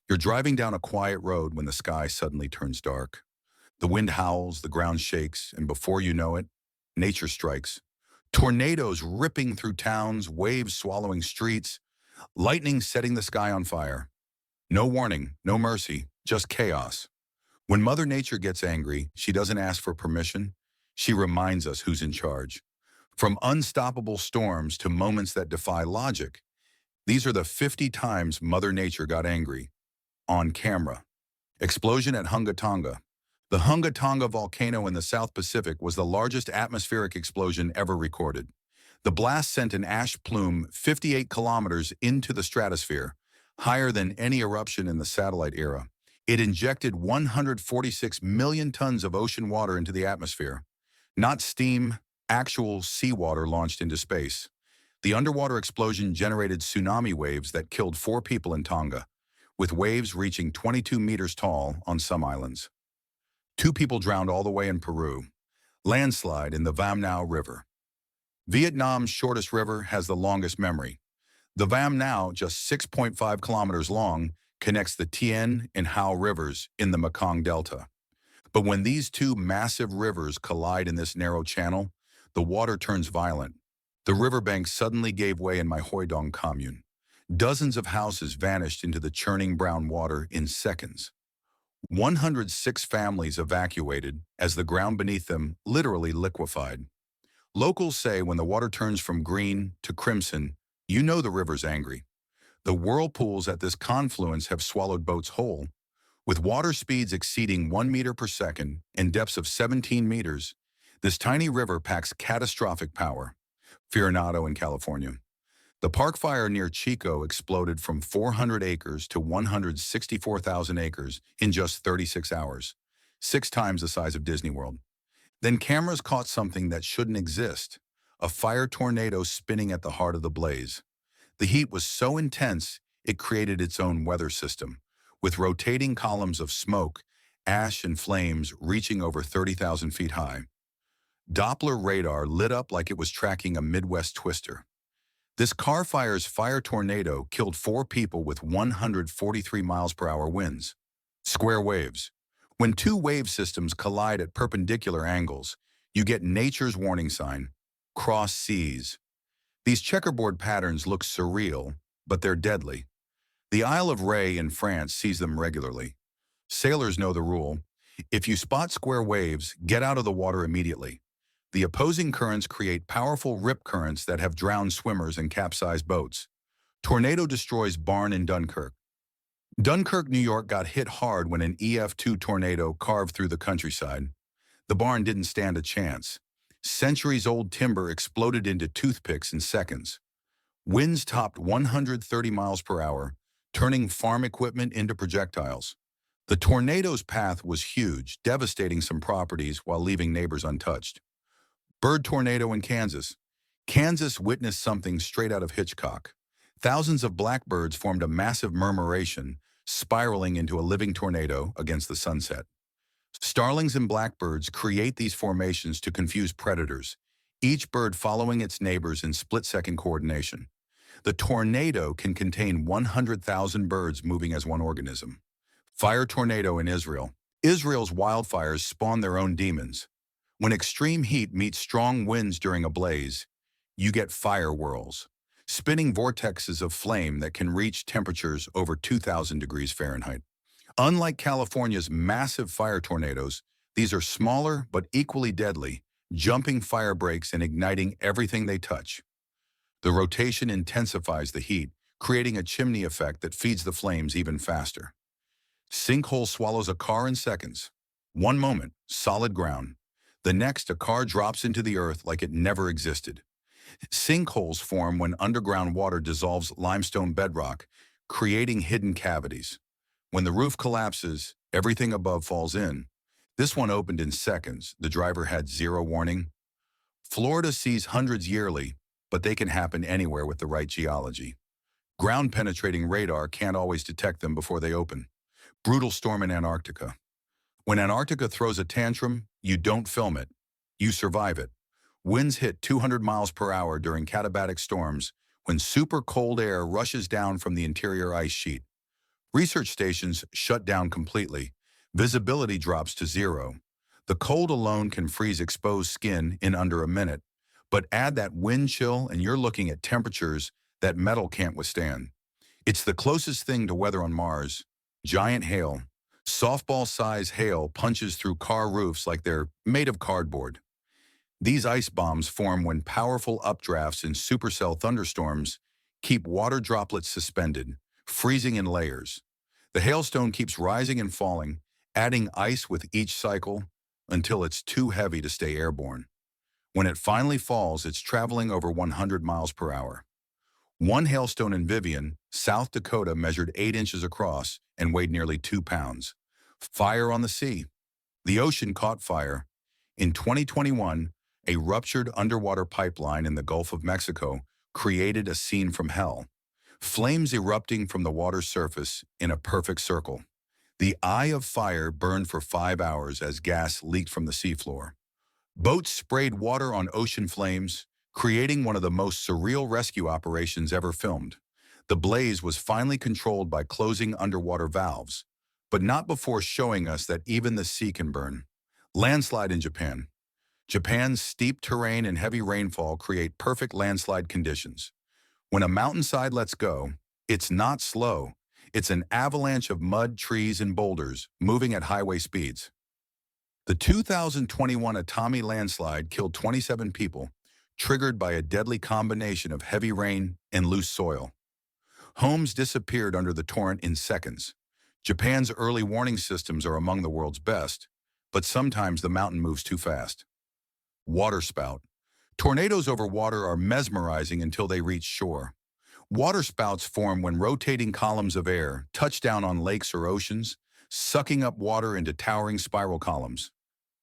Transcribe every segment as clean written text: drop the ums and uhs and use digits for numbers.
You're driving down a quiet road when the sky suddenly turns dark. The wind howls, the ground shakes, and before you know it, nature strikes. Tornadoes ripping through towns, waves swallowing streets, lightning setting the sky on fire. No warning, no mercy, just chaos. When Mother Nature gets angry, she doesn't ask for permission. She reminds us who's in charge. From unstoppable storms to moments that defy logic, these are the 50 times Mother Nature got angry. On camera. Explosion at Hunga, Tonga. The Hunga Tonga volcano in the South Pacific was the largest atmospheric explosion ever recorded. The blast sent an ash plume 58 kilometers into the stratosphere, higher than any eruption in the satellite era. It injected 146 million tons of ocean water into the atmosphere. Not steam, actual seawater launched into space. The underwater explosion generated tsunami waves that killed 4 people in Tonga, with waves reaching 22 meters tall on some islands. 2 people drowned all the way in Peru. Landslide in the Vam Nao River. Vietnam's shortest river has the longest memory. The Vam Nao, just 6.5 kilometers long, connects the Tien and Hao rivers in the Mekong Delta. But when these two massive rivers collide in this narrow channel, the water turns violent. The riverbank suddenly gave way in my Hoi Dong commune. Dozens of houses vanished into the churning brown water in seconds. 106 families evacuated as the ground beneath them literally liquefied. Locals say when the water turns from green to crimson, you know the river's angry. The whirlpools at this confluence have swallowed boats whole. With water speeds exceeding 1 meter per second and depths of 17 meters, this tiny river packs catastrophic power. Firenado in California. The park fire near Chico exploded from 400 acres to 164,000 acres in just 36 hours, 6 times the size of Disney World. Then cameras caught something that shouldn't exist, a fire tornado spinning at the heart of the blaze. The heat was so intense, it created its own weather system, with rotating columns of smoke, ash, and flames reaching over 30,000 feet high. Doppler radar lit up like it was tracking a Midwest twister. This car fire's fire tornado killed 4 people with 143 miles per hour winds. Square waves. When 2 wave systems collide at perpendicular angles, you get nature's warning sign, cross seas. These checkerboard patterns look surreal, but they're deadly. The Isle of Ré in France sees them regularly. Sailors know the rule. If you spot square waves, get out of the water immediately. The opposing currents create powerful rip currents that have drowned swimmers and capsized boats. Tornado destroys barn in Dunkirk. Dunkirk, New York got hit hard when an EF2 tornado carved through the countryside. The barn didn't stand a chance. Centuries-old timber exploded into toothpicks in seconds. Winds topped 130 miles per hour, turning farm equipment into projectiles. The tornado's path was huge, devastating some properties while leaving neighbors untouched. Bird tornado in Kansas. Kansas witnessed something straight out of Hitchcock. Thousands of blackbirds formed a massive murmuration, spiraling into a living tornado against the sunset. Starlings and blackbirds create these formations to confuse predators, each bird following its neighbors in split-second coordination. The tornado can contain 100,000 birds moving as one organism. Fire tornado in Israel. Israel's wildfires spawn their own demons. When extreme heat meets strong winds during a blaze, you get fire whirls, spinning vortexes of flame that can reach temperatures over 2,000 degrees Fahrenheit. Unlike California's massive fire tornadoes, these are smaller but equally deadly, jumping fire breaks and igniting everything they touch. The rotation intensifies the heat, creating a chimney effect that feeds the flames even faster. Sinkhole swallows a car in seconds. One moment, solid ground. The next, a car drops into the earth like it never existed. Sinkholes form when underground water dissolves limestone bedrock, creating hidden cavities. When the roof collapses, everything above falls in. This one opened in seconds. The driver had 0 warning. Florida sees hundreds yearly, but they can happen anywhere with the right geology. Ground-penetrating radar can't always detect them before they open. Brutal storm in Antarctica. When Antarctica throws a tantrum, you don't film it. You survive it. Winds hit 200 miles per hour during katabatic storms when super cold air rushes down from the interior ice sheet. Research stations shut down completely. Visibility drops to zero. The cold alone can freeze exposed skin in under a minute, but add that wind chill and you're looking at temperatures that metal can't withstand. It's the closest thing to weather on Mars. Giant hail. Softball-sized hail punches through car roofs like they're made of cardboard. These ice bombs form when powerful updrafts and supercell thunderstorms keep water droplets suspended, freezing in layers. The hailstone keeps rising and falling, adding ice with each cycle until it's too heavy to stay airborne. When it finally falls, it's traveling over 100 miles per hour. One hailstone in Vivian, South Dakota, measured 8 inches across and weighed nearly 2 pounds. Fire on the sea. The ocean caught fire. In 2021, a ruptured underwater pipeline in the Gulf of Mexico created a scene from hell. Flames erupting from the water's surface in a perfect circle. The eye of fire burned for 5 hours as gas leaked from the seafloor. Boats sprayed water on ocean flames, creating one of the most surreal rescue operations ever filmed. The blaze was finally controlled by closing underwater valves, but not before showing us that even the sea can burn. Landslide in Japan. Japan's steep terrain and heavy rainfall create perfect landslide conditions. When a mountainside lets go, it's not slow. It's an avalanche of mud, trees, and boulders moving at highway speeds. The 2021 Atami landslide killed 27 people, triggered by a deadly combination of heavy rain and loose soil. Homes disappeared under the torrent in seconds. Japan's early warning systems are among the world's best, but sometimes the mountain moves too fast. Waterspout. Tornadoes over water are mesmerizing until they reach shore. Waterspouts form when rotating columns of air touch down on lakes or oceans, sucking up water into towering spiral columns.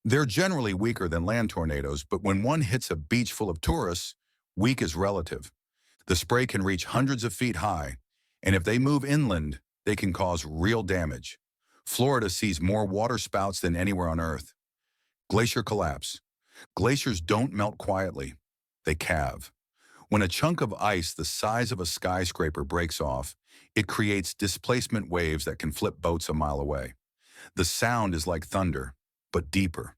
They're generally weaker than land tornadoes, but when one hits a beach full of tourists, weak is relative. The spray can reach hundreds of feet high, and if they move inland, they can cause real damage. Florida sees more waterspouts than anywhere on Earth. Glacier Collapse. Glaciers don't melt quietly. They calve. When a chunk of ice the size of a skyscraper breaks off, it creates displacement waves that can flip boats a mile away. The sound is like thunder, but deeper.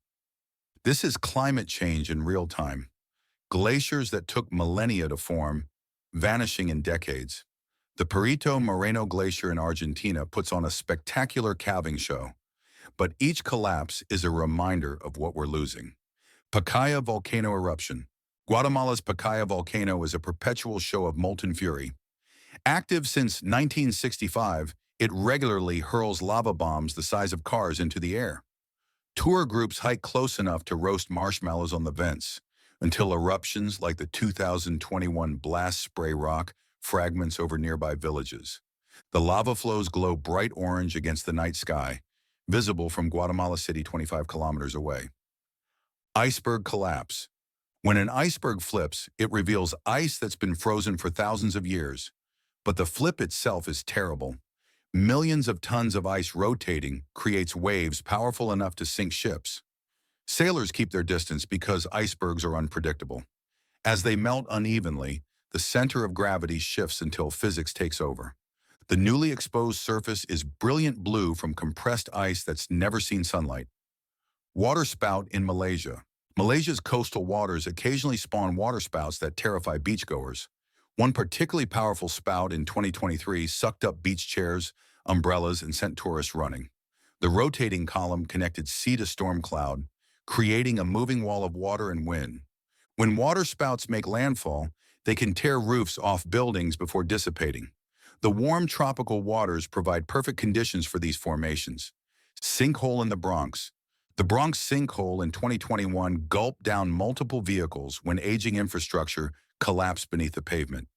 This is climate change in real time. Glaciers that took millennia to form, vanishing in decades. The Perito Moreno Glacier in Argentina puts on a spectacular calving show, but each collapse is a reminder of what we're losing. Pacaya volcano eruption. Guatemala's Pacaya volcano is a perpetual show of molten fury. Active since 1965, it regularly hurls lava bombs the size of cars into the air. Tour groups hike close enough to roast marshmallows on the vents, until eruptions like the 2021 blast spray rock fragments over nearby villages. The lava flows glow bright orange against the night sky, visible from Guatemala City 25 kilometers away. Iceberg Collapse. When an iceberg flips, it reveals ice that's been frozen for thousands of years. But the flip itself is terrible. Millions of tons of ice rotating creates waves powerful enough to sink ships. Sailors keep their distance because icebergs are unpredictable. As they melt unevenly, the center of gravity shifts until physics takes over. The newly exposed surface is brilliant blue from compressed ice that's never seen sunlight. Waterspout in Malaysia. Malaysia's coastal waters occasionally spawn waterspouts that terrify beachgoers. One particularly powerful spout in 2023 sucked up beach chairs, umbrellas, and sent tourists running. The rotating column connected sea to storm cloud, creating a moving wall of water and wind. When waterspouts make landfall, they can tear roofs off buildings before dissipating. The warm tropical waters provide perfect conditions for these formations. Sinkhole in the Bronx. The Bronx sinkhole in 2021 gulped down multiple vehicles when aging infrastructure collapsed beneath the pavement.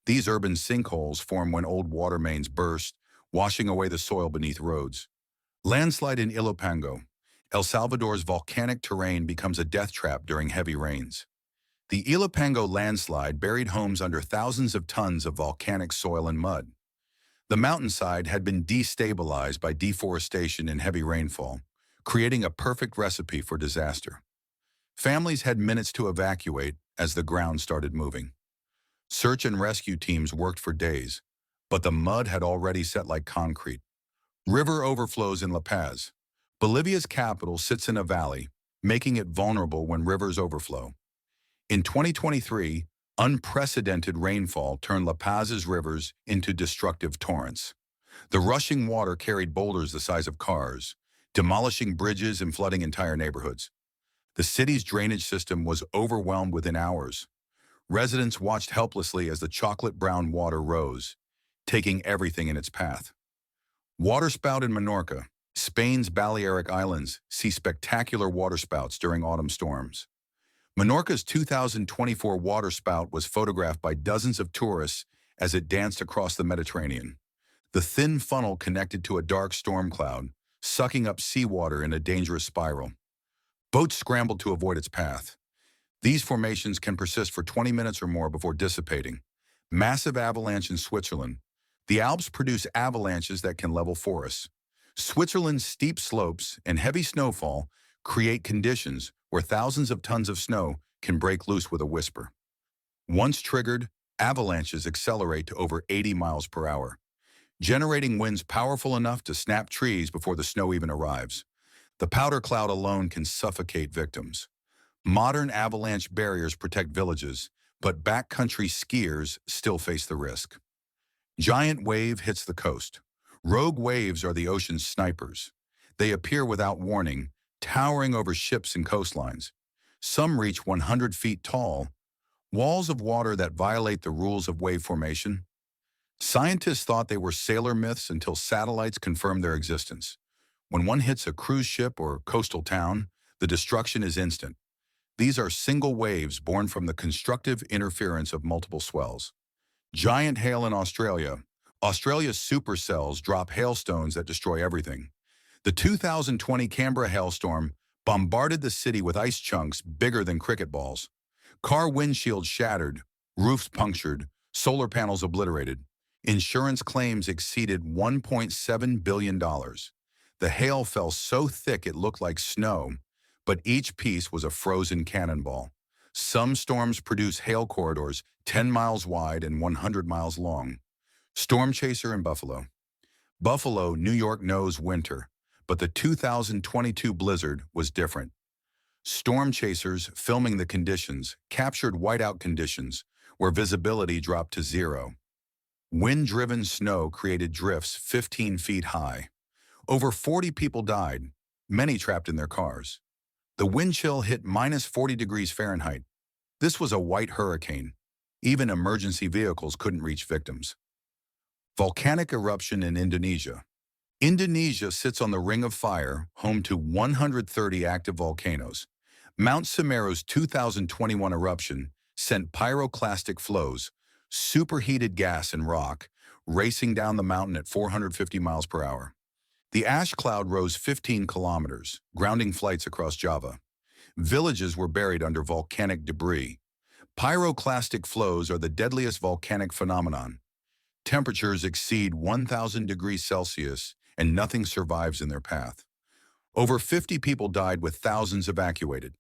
These urban sinkholes form when old water mains burst, washing away the soil beneath roads. Landslide in Ilopango. El Salvador's volcanic terrain becomes a death trap during heavy rains. The Ilopango landslide buried homes under thousands of tons of volcanic soil and mud. The mountainside had been destabilized by deforestation and heavy rainfall, creating a perfect recipe for disaster. Families had minutes to evacuate as the ground started moving. Search and rescue teams worked for days, but the mud had already set like concrete. River overflows in La Paz. Bolivia's capital sits in a valley, making it vulnerable when rivers overflow. In 2023, unprecedented rainfall turned La Paz's rivers into destructive torrents. The rushing water carried boulders the size of cars, demolishing bridges and flooding entire neighborhoods. The city's drainage system was overwhelmed within hours. Residents watched helplessly as the chocolate-brown water rose, taking everything in its path. Waterspout in Menorca, Spain's Balearic Islands, see spectacular waterspouts during autumn storms. Menorca's 2024 waterspout was photographed by dozens of tourists as it danced across the Mediterranean. The thin funnel connected to a dark storm cloud, sucking up seawater in a dangerous spiral. Boats scrambled to avoid its path. These formations can persist for 20 minutes or more before dissipating. Massive avalanche in Switzerland. The Alps produce avalanches that can level forests. Switzerland's steep slopes and heavy snowfall create conditions where thousands of tons of snow can break loose with a whisper. Once triggered, avalanches accelerate to over 80 miles per hour, generating winds powerful enough to snap trees before the snow even arrives. The powder cloud alone can suffocate victims. Modern avalanche barriers protect villages, but backcountry skiers still face the risk. Giant wave hits the coast. Rogue waves are the ocean's snipers. They appear without warning, towering over ships and coastlines. Some reach 100 feet tall, walls of water that violate the rules of wave formation. Scientists thought they were sailor myths until satellites confirmed their existence. When one hits a cruise ship or coastal town, the destruction is instant. These are single waves born from the constructive interference of multiple swells. Giant hail in Australia. Australia's supercells drop hailstones that destroy everything. The 2020 Canberra hailstorm bombarded the city with ice chunks bigger than cricket balls. Car windshields shattered, roofs punctured, solar panels obliterated. Insurance claims exceeded $1.7 billion. The hail fell so thick it looked like snow, but each piece was a frozen cannonball. Some storms produce hail corridors 10 miles wide and 100 miles long. Storm chaser in Buffalo. Buffalo, New York knows winter, but the 2022 blizzard was different. Storm chasers filming the conditions captured whiteout conditions where visibility dropped to zero. Wind-driven snow created drifts 15 feet high. Over 40 people died, many trapped in their cars. The wind chill hit minus 40 degrees Fahrenheit. This was a white hurricane. Even emergency vehicles couldn't reach victims. Volcanic eruption in Indonesia. Indonesia sits on the Ring of Fire, home to 130 active volcanoes. Mount Semeru's 2021 eruption sent pyroclastic flows, superheated gas and rock, racing down the mountain at 450 miles per hour. The ash cloud rose 15 kilometers, grounding flights across Java. Villages were buried under volcanic debris. Pyroclastic flows are the deadliest volcanic phenomenon. Temperatures exceed 1,000 degrees Celsius and nothing survives in their path. Over 50 people died with thousands evacuated.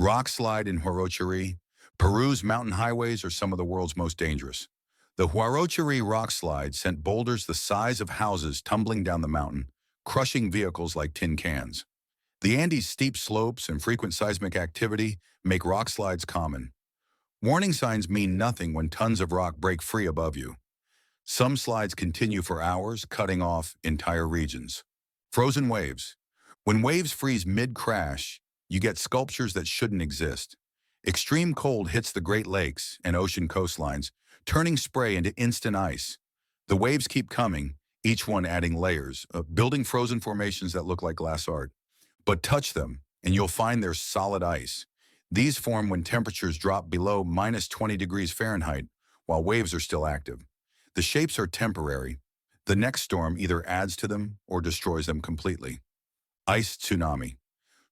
Rockslide in Huarochirí. Peru's mountain highways are some of the world's most dangerous. The Huarochirí rockslide sent boulders the size of houses tumbling down the mountain, crushing vehicles like tin cans. The Andes' steep slopes and frequent seismic activity make rockslides common. Warning signs mean nothing when tons of rock break free above you. Some slides continue for hours, cutting off entire regions. Frozen waves. When waves freeze mid-crash, you get sculptures that shouldn't exist. Extreme cold hits the Great Lakes and ocean coastlines, turning spray into instant ice. The waves keep coming, each one adding layers, building frozen formations that look like glass art. But touch them, and you'll find they're solid ice. These form when temperatures drop below minus 20 degrees Fahrenheit, while waves are still active. The shapes are temporary. The next storm either adds to them or destroys them completely. Ice tsunami.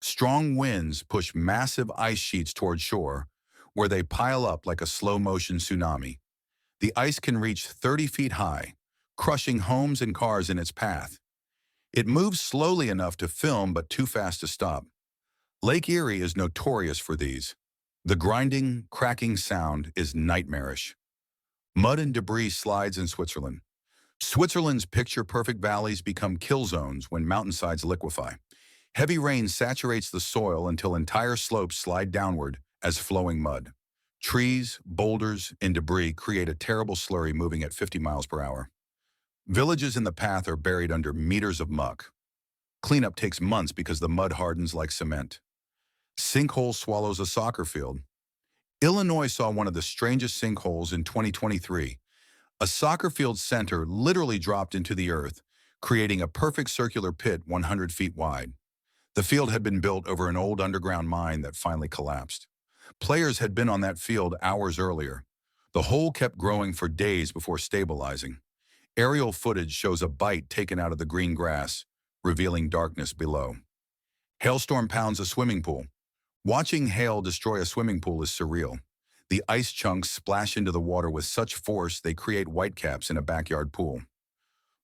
Strong winds push massive ice sheets toward shore, where they pile up like a slow-motion tsunami. The ice can reach 30 feet high, crushing homes and cars in its path. It moves slowly enough to film but too fast to stop. Lake Erie is notorious for these. The grinding, cracking sound is nightmarish. Mud and debris slides in Switzerland. Switzerland's picture-perfect valleys become kill zones when mountainsides liquefy. Heavy rain saturates the soil until entire slopes slide downward as flowing mud. Trees, boulders, and debris create a terrible slurry moving at 50 miles per hour. Villages in the path are buried under meters of muck. Cleanup takes months because the mud hardens like cement. Sinkhole swallows a soccer field. Illinois saw one of the strangest sinkholes in 2023. A soccer field center literally dropped into the earth, creating a perfect circular pit 100 feet wide. The field had been built over an old underground mine that finally collapsed. Players had been on that field hours earlier. The hole kept growing for days before stabilizing. Aerial footage shows a bite taken out of the green grass, revealing darkness below. Hailstorm pounds a swimming pool. Watching hail destroy a swimming pool is surreal. The ice chunks splash into the water with such force they create whitecaps in a backyard pool.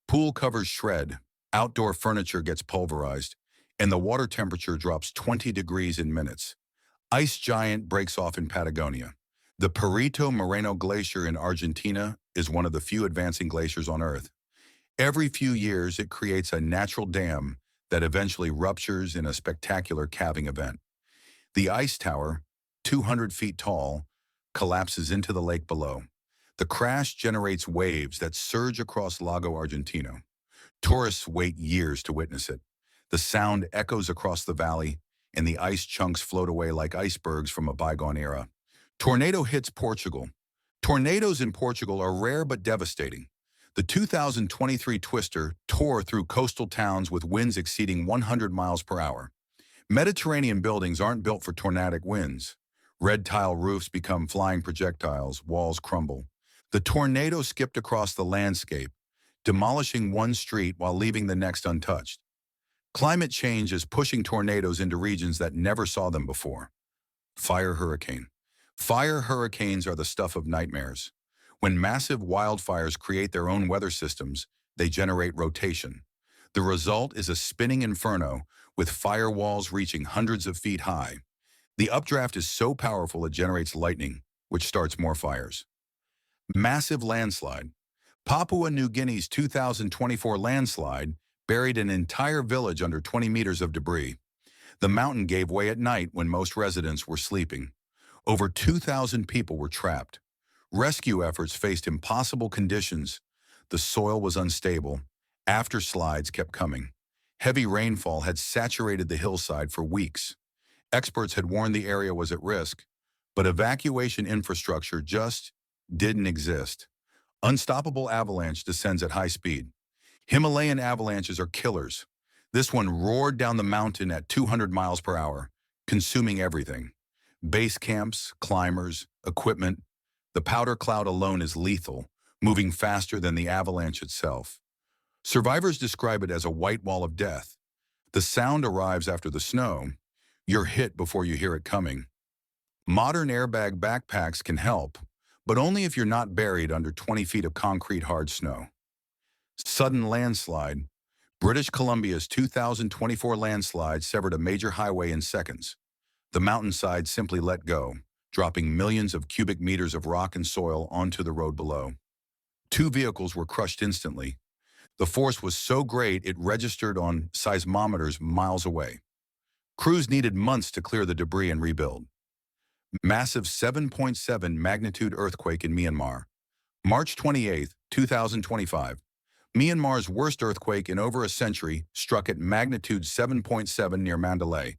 Pool covers shred, outdoor furniture gets pulverized, and the water temperature drops 20 degrees in minutes. Ice giant breaks off in Patagonia. The Perito Moreno Glacier in Argentina is one of the few advancing glaciers on Earth. Every few years, it creates a natural dam that eventually ruptures in a spectacular calving event. The ice tower, 200 feet tall, collapses into the lake below. The crash generates waves that surge across Lago Argentino. Tourists wait years to witness it. The sound echoes across the valley, and the ice chunks float away like icebergs from a bygone era. Tornado hits Portugal. Tornadoes in Portugal are rare but devastating. The 2023 Twister tore through coastal towns with winds exceeding 100 miles per hour. Mediterranean buildings aren't built for tornadic winds. Red tile roofs become flying projectiles, walls crumble. The tornado skipped across the landscape, demolishing one street while leaving the next untouched. Climate change is pushing tornadoes into regions that never saw them before. Fire hurricane. Fire hurricanes are the stuff of nightmares. When massive wildfires create their own weather systems, they generate rotation. The result is a spinning inferno with firewalls reaching hundreds of feet high. The updraft is so powerful it generates lightning, which starts more fires. Massive landslide. Papua New Guinea's 2024 landslide buried an entire village under 20 meters of debris. The mountain gave way at night when most residents were sleeping. Over 2,000 people were trapped. Rescue efforts faced impossible conditions. The soil was unstable. Afterslides kept coming. Heavy rainfall had saturated the hillside for weeks. Experts had warned the area was at risk, but evacuation infrastructure just didn't exist. Unstoppable avalanche descends at high speed. Himalayan avalanches are killers. This one roared down the mountain at 200 miles per hour, consuming everything. Base camps, climbers, equipment. The powder cloud alone is lethal, moving faster than the avalanche itself. Survivors describe it as a white wall of death. The sound arrives after the snow. You're hit before you hear it coming. Modern airbag backpacks can help, but only if you're not buried under 20 feet of concrete hard snow. Sudden landslide. British Columbia's 2024 landslide severed a major highway in seconds. The mountainside simply let go, dropping millions of cubic meters of rock and soil onto the road below. 2 vehicles were crushed instantly. The force was so great it registered on seismometers miles away. Crews needed months to clear the debris and rebuild. Massive 7.7 magnitude earthquake in Myanmar. March 28, 2025. Myanmar's worst earthquake in over a century struck at magnitude 7.7 near Mandalay.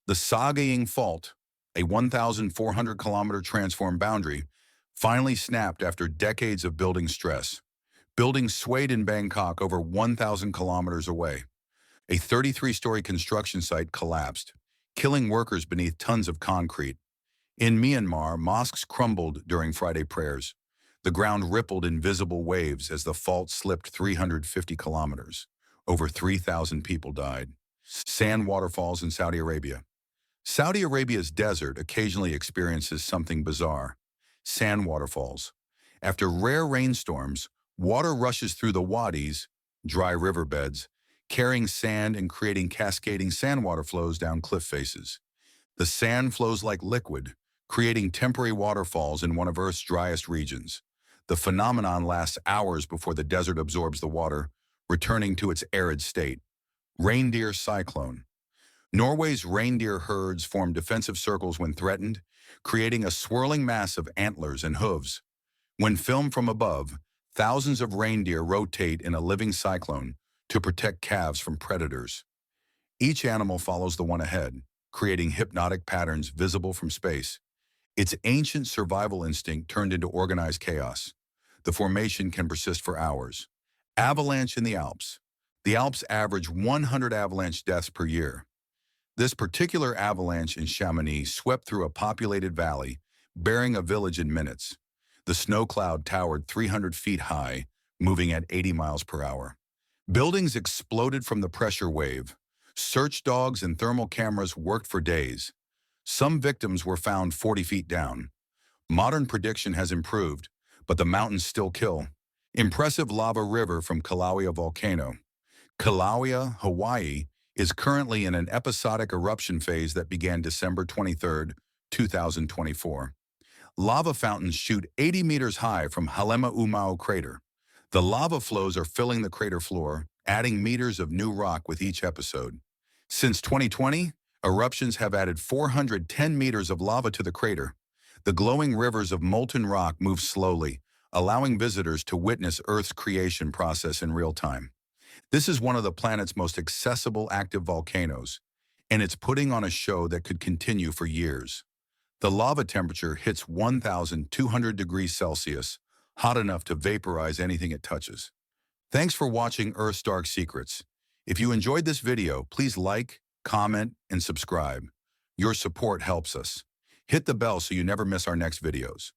The Sagaing Fault, a 1,400-kilometer transform boundary, finally snapped after decades of building stress. Buildings swayed in Bangkok over 1,000 kilometers away. A 33-story construction site collapsed, killing workers beneath tons of concrete. In Myanmar, mosques crumbled during Friday prayers. The ground rippled in visible waves as the fault slipped 350 kilometers. Over 3,000 people died. Sand waterfalls in Saudi Arabia. Saudi Arabia's desert occasionally experiences something bizarre. Sand waterfalls. After rare rainstorms, water rushes through the wadis, dry riverbeds, carrying sand and creating cascading sandwater flows down cliff faces. The sand flows like liquid, creating temporary waterfalls in one of Earth's driest regions. The phenomenon lasts hours before the desert absorbs the water, returning to its arid state. Reindeer Cyclone. Norway's reindeer herds form defensive circles when threatened, creating a swirling mass of antlers and hooves. When filmed from above, thousands of reindeer rotate in a living cyclone to protect calves from predators. Each animal follows the one ahead, creating hypnotic patterns visible from space. Its ancient survival instinct turned into organized chaos. The formation can persist for hours. Avalanche in the Alps. The Alps average 100 avalanche deaths per year. This particular avalanche in Chamonix swept through a populated valley, burying a village in minutes. The snow cloud towered 300 feet high, moving at 80 miles per hour. Buildings exploded from the pressure wave. Search dogs and thermal cameras worked for days. Some victims were found 40 feet down. Modern prediction has improved, but the mountains still kill. Impressive lava river from Kilauea Volcano. Kilauea, Hawaii, is currently in an episodic eruption phase that began December 23, 2024. Lava fountains shoot 80 meters high from Halemaumau crater. The lava flows are filling the crater floor, adding meters of new rock with each episode. Since 2020, eruptions have added 410 meters of lava to the crater. The glowing rivers of molten rock move slowly, allowing visitors to witness Earth's creation process in real time. This is one of the planet's most accessible active volcanoes, and it's putting on a show that could continue for years. The lava temperature hits 1,200 degrees Celsius, hot enough to vaporize anything it touches. Thanks for watching Earth's Dark Secrets. If you enjoyed this video, please like, comment, and subscribe. Your support helps us. Hit the bell so you never miss our next videos.